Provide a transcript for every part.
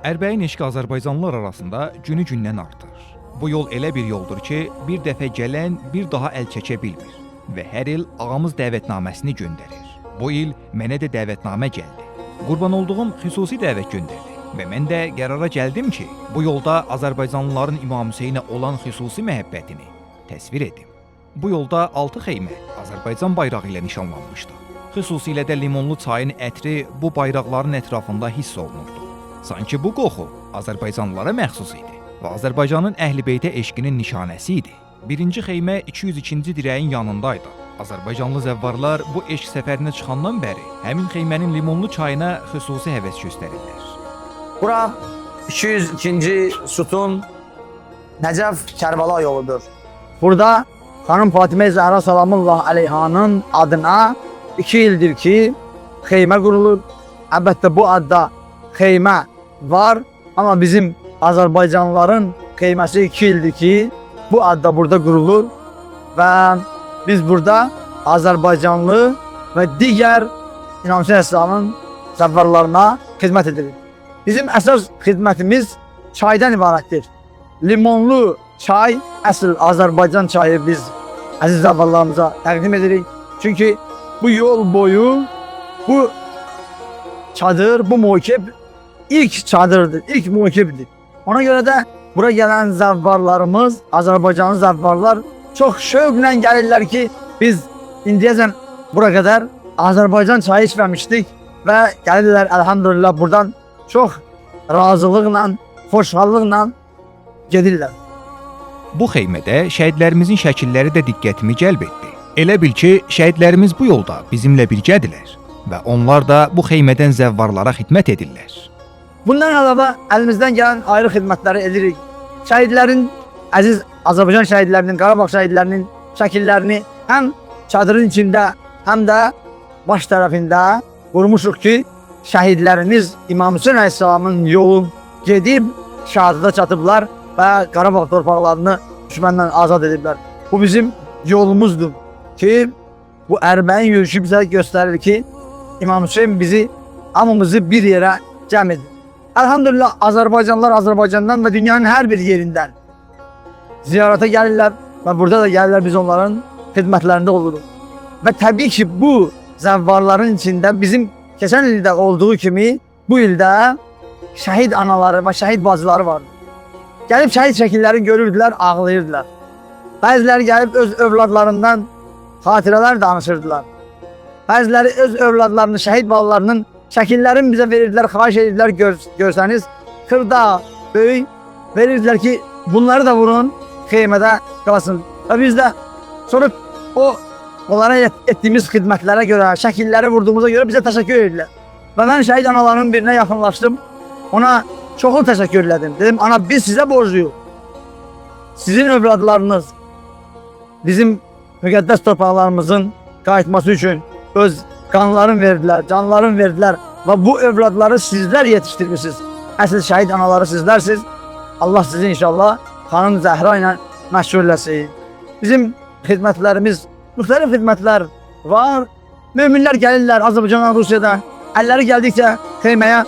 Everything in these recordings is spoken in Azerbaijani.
Ərbəyin eşqi Azərbaycanlılar arasında günü-gündən artır. Bu yol elə bir yoldur ki, bir dəfə gələn bir daha əl çəkə bilmir və hər il ağamız dəvətnaməsini göndərir. Bu il mənə də dəvətnamə gəldi. Qurban olduğum xüsusi dəvət göndərdi və mən də qərara gəldim ki, bu yolda Azərbaycanlıların İmam Hüseynə olan xüsusi məhəbbətini təsvir edim. Bu yolda 6 xeymə Azərbaycan bayrağı ilə nişanlanmışdı. Xüsusilə də limonlu çayın ətri bu bayraqların ətrafında hiss olunurdu. Sanki bu qoxu Azərbaycanlılara məxsus idi və Azərbaycanın Əhl-i-Beytə eşqinin nişanəsi idi. Birinci xeymə 202-ci dirəyin yanındaydı. Azərbaycanlı zəvvarlar bu eşq səfərinə çıxandan bəri həmin xeymənin limonlu çayına xüsusi həvəs göstərirlər. Bura 202-ci sütun Nəcəf Kərbəla yoludur. Burada xanım Fatimə Zəhra salamullah əleyhanın adına 2 ildir ki, xeymə qurulur. Əlbəttə bu adda xeymə var, amma bizim Azərbaycanlıların xeyməsi 2 ildir ki, bu adda burada qurulur və biz burada Azərbaycanlı və digər İmam Hüseyn Əsəlamın zəvvarlarına xidmət edirik. Bizim əsas xidmətimiz çaydan ibarətdir. Limonlu çay, əsl Azərbaycan çayı biz əziz zəvvarlarımıza təqdim edirik. Çünki bu yol boyu bu çadır, bu mövkib ilk çadırdır, ilk mövkibdir. Ona görə də bura gələn zəvvarlarımız, Azərbaycanlı zəvvarlar çox şövqlə gəlirlər ki, biz indiyəcən bura qədər Azərbaycan çayı içməmişdik və gəlirlər əlhamdülillah buradan çox razılıqla, xoşhallıqla gedirlər. Bu xeymədə şəhidlərimizin şəkilləri də diqqətimi cəlb etdi. Elə bil ki, şəhidlərimiz bu yolda bizimlə birgədirlər və onlar da bu xeymədən zəvvarlara xidmət edirlər. Bundan əlavə əlimizdən gələn ayrı xidmətləri edirik. Şəhidlərin, əziz Azərbaycan şəhidlərinin, Qarabağ şəhidlərinin şəkillərini həm çadırın içində, həm də baş tərəfində qurmuşuq ki, şəhidlərimiz İmam Hüseyn Əleyhisselamın yolu gedib şəhadətə çatıblar və Qarabağ torpaqlarını düşməndən azad ediblər. Bu bizim yolumuzdur ki, bu Ərbəyin yürüyüşü bizə göstərir ki, İmam Hüseyn bizi, hamımızı bir yerə cəm edir. Elhamdülillah Azərbaycanlılar Azərbaycandan və dünyanın hər bir yerindən ziyarətə gəlirlər və burada da gəlirlər, biz onların xidmətlərində oluruq. Və təbii ki, bu zəvvarların içində bizim keçən ildə olduğu kimi bu ildə şəhid anaları və şəhid bacıları vardır. Gəlib şəhid şəkillərini görürdülər, ağlayırdılar. Bəziləri gəlib öz övladlarından xatirələr danışırdılar. Bəziləri öz övladlarını, şəhid balalarının şəkillərini bizə verirdilər, xahiş edirdilər, görsəniz, xırda, böyük verirdilər ki, bunları da vurun, xeymədə qalasın. Və biz də sonra onlara etdiyimiz xidmətlərə görə, şəkilləri vurduğumuza görə bizə təşəkkür edirlər. Və mən şəhid anaların birinə yaxınlaşdım, ona çoxlu təşəkkür elədim. Dedim, ana biz sizə borcluyuq. Sizin övladlarınız bizim müqəddəs torpaqlarımızın qayıtması üçün öz qanlarını verdilər, canlarını verdilər və bu övladları sizlər yetişdirmişsiniz. Əsl şəhid anaları sizlərsiniz. Allah sizi inşallah xanım Zəhra ilə məşğul eləsin. Bizim xidmətlərimiz, müxtəlif xidmətlər var. Möminlər gəlirlər Azərbaycandan, Rusiyadan. Əlləri gəldikcə xeyməyə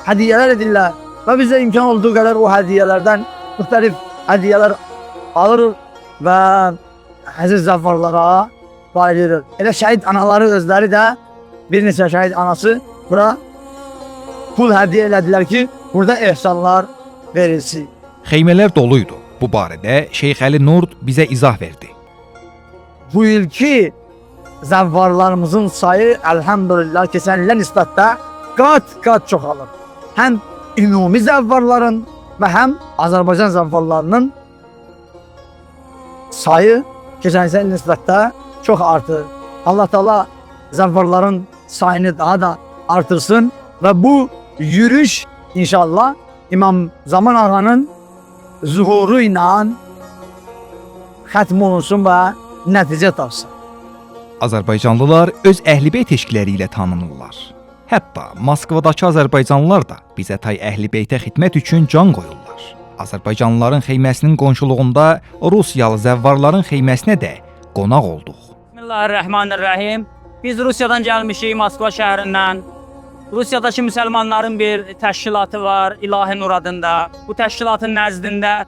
hədiyyələr edirlər və biz də imkan olduğu qədər o hədiyyələrdən müxtəlif hədiyyələr alırıq və əziz zəvvarlara paylayırıq. Elə şəhid anaları özləri də bir neçə şəhid anası bura pul hədiyyə elədilər ki, burada ehsanlar verilsin. Xeymələr doluydu. Bu barədə Şeyx Əli Nurd bizə izah verdi. Bu ilki zəvvarlarımızın sayı əlhamdülillah keçən ilə nisbətdə qat-qat çoxalır. Həm ümumi zəvvarların və həm Azərbaycan zəvvarlarının sayı keçən ilə nisbətdə çox artır. Allah Taala zəvvarların sayını daha da artırsın və bu yürüyüş inşallah İmam Zaman Ağanın zuhuru ilə xətm olunsun və nəticə tapsın. Azərbaycanlılar öz Əhl-i-Beyt eşqləri ilə tanınırlar. Hətta Moskvadakı Azərbaycanlılar da bizə tay Əhl-i-Beytə xidmət üçün can qoyurlar. Azərbaycanlıların xeyməsinin qonşuluğunda Rusiyalı zəvvarların xeyməsinə də qonaq olduq. Bismillahirrahmanirrahim. Biz Rusiyadan gəlmişik, Moskva şəhərindən. Rusiyadakı müsəlmanların bir təşkilatı var, İlahi Nur adında. Bu təşkilatın nəzdində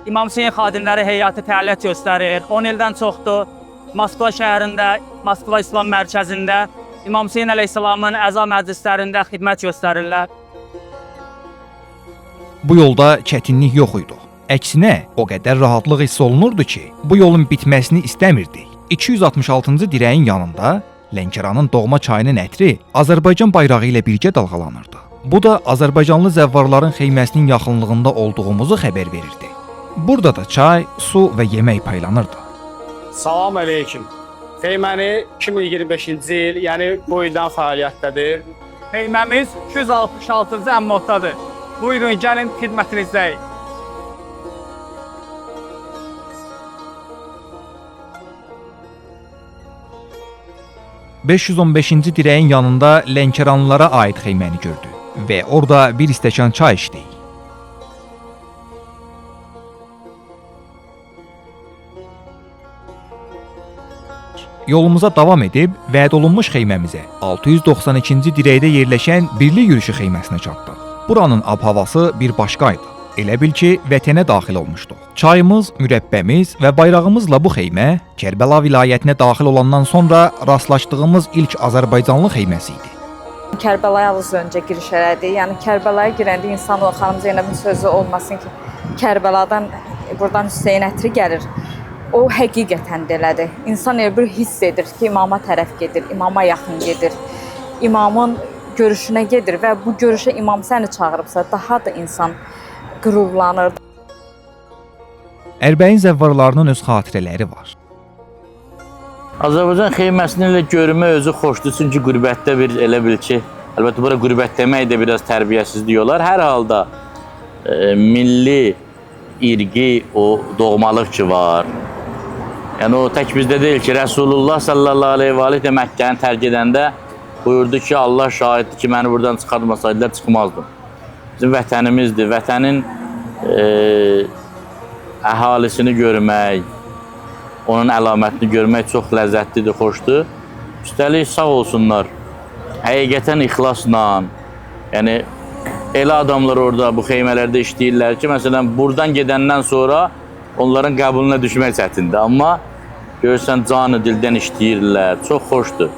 İmam Hüseyn xadimləri heyəti fəaliyyət göstərir. 10 ildən çoxdur Moskva şəhərində, Moskva İslam mərkəzində İmam Hüseyn əleyhissalamın əza məclislərində xidmət göstərirlər. Bu yolda çətinlik yox idi. Əksinə, o qədər rahatlıq hiss olunurdu ki, bu yolun bitməsini istəmirdik. 266-cı dirəyin yanında Lənkəranın doğma çayının ətri Azərbaycan bayrağı ilə birgə dalğalanırdı. Bu da Azərbaycanlı zəvvarların xeyməsinin yaxınlığında olduğumuzu xəbər verirdi. Burada da çay, su və yemək paylanırdı. Salam əleykum. Xeyməni 2025-ci il, yəni bu ildən fəaliyyətdədir. Xeyməmiz 266-cı əmmotdadır. Buyurun, gəlin xidmətinizdəyik. ...515-ci dirəyin yanında Lənkəranlılara aid xeyməni gördü və orada bir stəkan çay içdik. Yolumuza davam edib, vəd olunmuş xeyməmizə 692-ci dirəkdə yerləşən Birlik Yürüşü xeyməsinə çatdıq. Buranın ab-havası bir başqaydı. Elə bil ki, vətənə daxil olmuşduq. Çayımız, mürəbbəmiz və bayrağımızla bu xeymə Kərbəla vilayətinə daxil olandan sonra rastlaşdığımız ilk Azərbaycanlı xeyməsi idi. Kərbəlaya az öncə giriş elədi. Yəni Kərbəlaya girəndə insan o xanım Zeynəbin sözü olmasın ki, Kərbəladan buradan Hüseyn ətri gəlir. O həqiqətən də elədir. İnsan elə bir hiss edir ki, imama tərəf gedir, imama yaxın gedir. İmamın görüşünə gedir və bu görüşə imam səni çağırıbsa, daha da insan qürurlanır. Ərbəyin zəvvarlarının öz xatirələri var. Azərbaycan xeyməsini ilə görmə özü xoşdur, çünki qürbətdə bir elə bil ki, əlbəttə bura qürbət demək də biraz tərbiyəsizlik olar. Hər halda milli, irqi o doğmalıq ki var. Yəni o tək bizdə deyil ki, Rəsulullah sallallahu aleyhi və aleyh də Məkkəni tərk edəndə buyurdu ki, Allah şahiddir ki, məni buradan çıxartmasaydılar çıxmazdım. Bizim vətənimizdir. Vətənin əhalisini görmək, onun əlamətini görmək çox ləzzətlidir, xoşdur. Üstəlik sağ olsunlar. Həqiqətən ixlasla, yəni elə adamlar orada bu xeymələrdə işləyirlər ki, məsələn, buradan gedəndən sonra onların qəbuluna düşmək çətindir. Amma görürsən, canı dildən işləyirlər, çox xoşdur.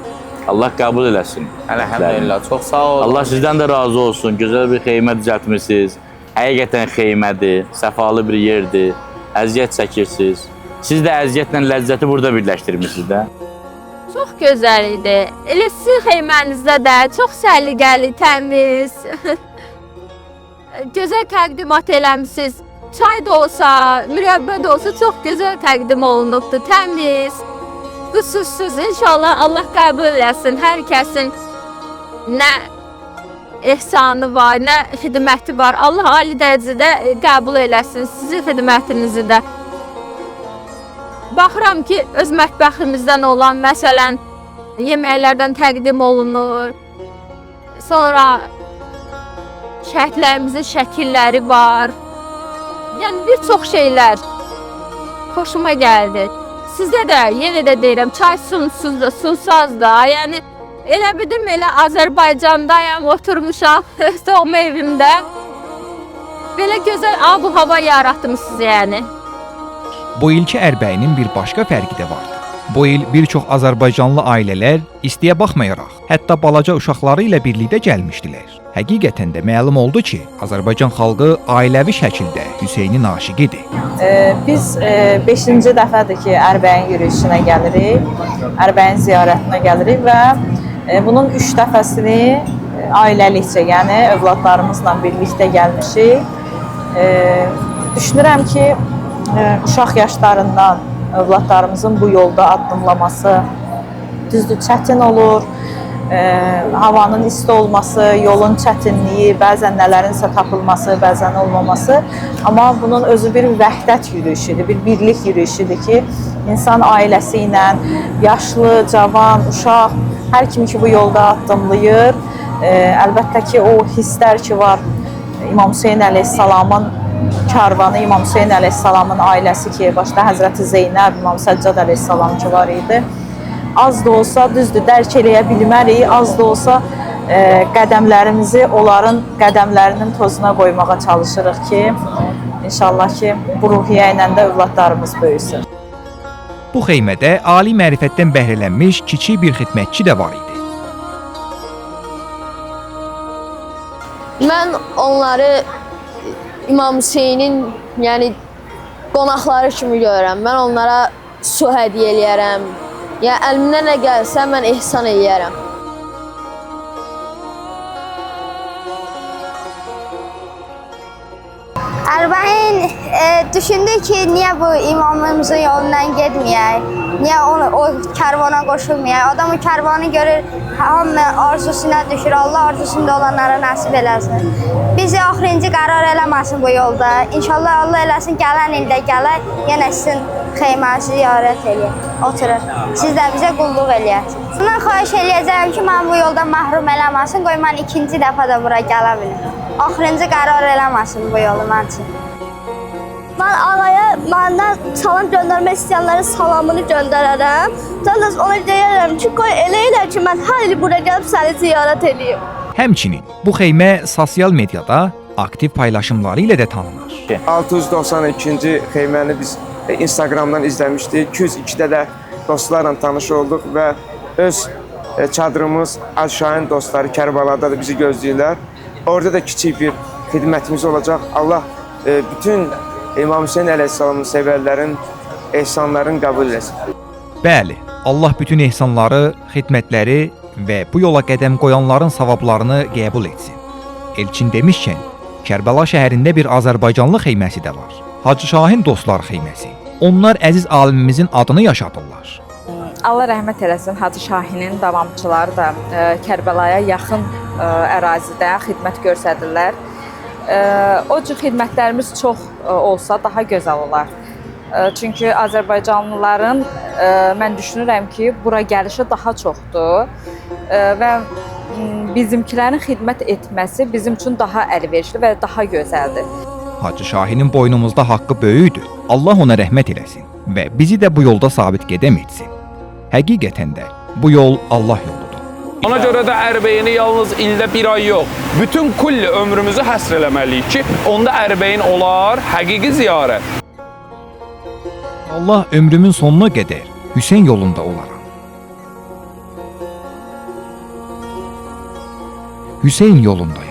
Allah qəbul eləsin. Əlhəmdülillah, çox sağ olun. Allah sizdən də razı olsun. Gözəl bir xeymə düzəltmisiniz. Həqiqətən xeymədir, səfalı bir yerdir. Əziyyət çəkirsiniz. Siz də əziyyətlə ləzzəti burada birləşdirmisiniz də. Çox gözəl idi. Elə sizin xeymənizdə də çox səliqəli, təmiz. Gözəl təqdimat eləmisiniz. Çay da olsa, mürəbbə də olsa çox gözəl təqdim olunubdur, təmiz. Qüsursuz, inşallah Allah qəbul eləsin. Hər kəsin nə ehsanı var, nə xidməti var. Allah ali dərəcədə qəbul eləsin sizin xidmətinizi də. Baxıram ki, öz mətbəximizdən olan, məsələn, yeməklərdən təqdim olunur. Sonra şəhidlərimizin şəkilləri var. Yəni, bir çox şeylər xoşuma gəldi. Sizdə də, yenə də deyirəm, çay sunsuz da, susaz da. Yəni, elə bildim, elə Azərbaycandayam, oturmuşam doğma evimdə. Belə gözəl ab-ı hava yaratmışsınız, yəni. Bu ilki Ərbəyinin bir başqa fərqi də vardı. Bu il bir çox Azərbaycanlı ailələr isteyə baxmayaraq, hətta balaca uşaqları ilə birlikdə gəlmişdilər. Həqiqətən də məlum oldu ki, Azərbaycan xalqı ailəvi şəkildə Hüseynin aşiqidir. Biz 5-ci dəfədir ki, Ərbəyin yürüyüşünə gəlirik, Ərbəyin ziyarətinə gəlirik və bunun 3 dəfəsini ailəlikcə, yəni övladlarımızla birlikdə gəlmişik. Düşünürəm ki, uşaq yaşlarından övladlarımızın bu yolda addımlaması düzdür, çətin olur. Havanın isti olması, yolun çətinliyi, bəzən nələrinsə tapılması, bəzən olmaması. Amma bunun özü bir vəhdət yürüyüşüdür, bir birlik yürüyüşüdür ki, insan ailəsi ilə, yaşlı, cavan, uşaq, hər kim ki bu yolda addımlayır. Əlbəttə ki, o hisslər ki var, İmam Hüseyn əleyhissalamın karvanı, İmam Hüseyn əleyhissalamın ailəsi ki, başda Həzrəti Zeynəb, İmam Səccad əleyhissalam ki var idi. Az da olsa, düzdür, dərk eləyə bilmərik, az da olsa qədəmlərimizi onların qədəmlərinin tozuna qoymağa çalışırıq ki, inşallah ki, bu ruhiyyə ilə də övladlarımız böyüsün. Bu xeymədə ali mərifətdən bəhrələnmiş kiçik bir xidmətçi də var idi. Mən onları İmam Hüseynin, yəni qonaqları kimi görürəm. Mən onlara su hədiyyə eləyərəm. Yəni əlimdən nə gəlsə mən ehsan eləyərəm. Ərbəyin düşündü ki, niyə bu imamımızın yolundan getməyək? Niyə o kərvana qoşulmayaq? Adam o kərvanı görür, hamı arzusuna düşür. Allah arzusunda olanlara nəsib eləsin. Bizi axırıncı qərar eləməsin bu yolda. İnşallah Allah eləsin, gələn ildə gələr, yenə sizin xeymənizi ziyarət eləyək, oturur. Siz də bizə qulluq eləyəsiniz. Bundan xahiş eləyəcəyəm ki, mən bu yoldan məhrum eləməsin, qoy mən ikinci dəfə də bura gələ bilim. Axırıncı qərar eləməsin bu yolu mən üçün. Mən ağaya məndən salam göndərmək istəyənlərin salamını göndərərəm. Mən də ona deyərəm ki, qoy elə ki, mən hər il bura gəlib səni ziyarət edeyim. Həmçinin bu xeymə sosial mediada aktiv paylaşımları ilə də tanınır. 692-ci xeyməni biz Instagramdan izləmişdik. 202-də də dostlarla tanış olduq və öz çadırımız Əl-Şahin dostları Kərbalada da bizi gözləyirlər. Orada da kiçik bir xidmətimiz olacaq. Allah bütün İmam Hüseyin əleyhissalamın sevərlərin, ehsanların qəbul etsin. Bəli, Allah bütün ehsanları, xidmətləri və bu yola qədəm qoyanların savablarını qəbul etsin. Elçin demişkən, Kərbəla şəhərində bir Azərbaycanlı xeyməsi də var. Hacı Şahin dostları xeyməsi. Onlar əziz alimimizin adını yaşadırlar. Allah rəhmət eləsin, Hacı Şahinin davamçıları da Kərbəlaya yaxın ərazidə xidmət göstərirlər. O cür xidmətlərimiz çox olsa daha gözəl olar. Çünki Azərbaycanlıların mən düşünürəm ki, bura gəlişi daha çoxdur və bizimkilərin xidmət etməsi bizim üçün daha əlverişli və daha gözəldir. Hacı Şahinin boynumuzda haqqı böyükdür. Allah ona rəhmət eləsin və bizi də bu yolda sabit qədəm etsin. Həqiqətən də bu yol Allah yoludur. Ona görə də Ərbəyini yalnız ildə bir ay yox, bütün kulli ömrümüzü həsr eləməliyik ki, onda Ərbəyin olar həqiqi ziyarət. Allah ömrümün sonuna qədər Hüseyn yolunda olaram. Hüseyn yolundayım.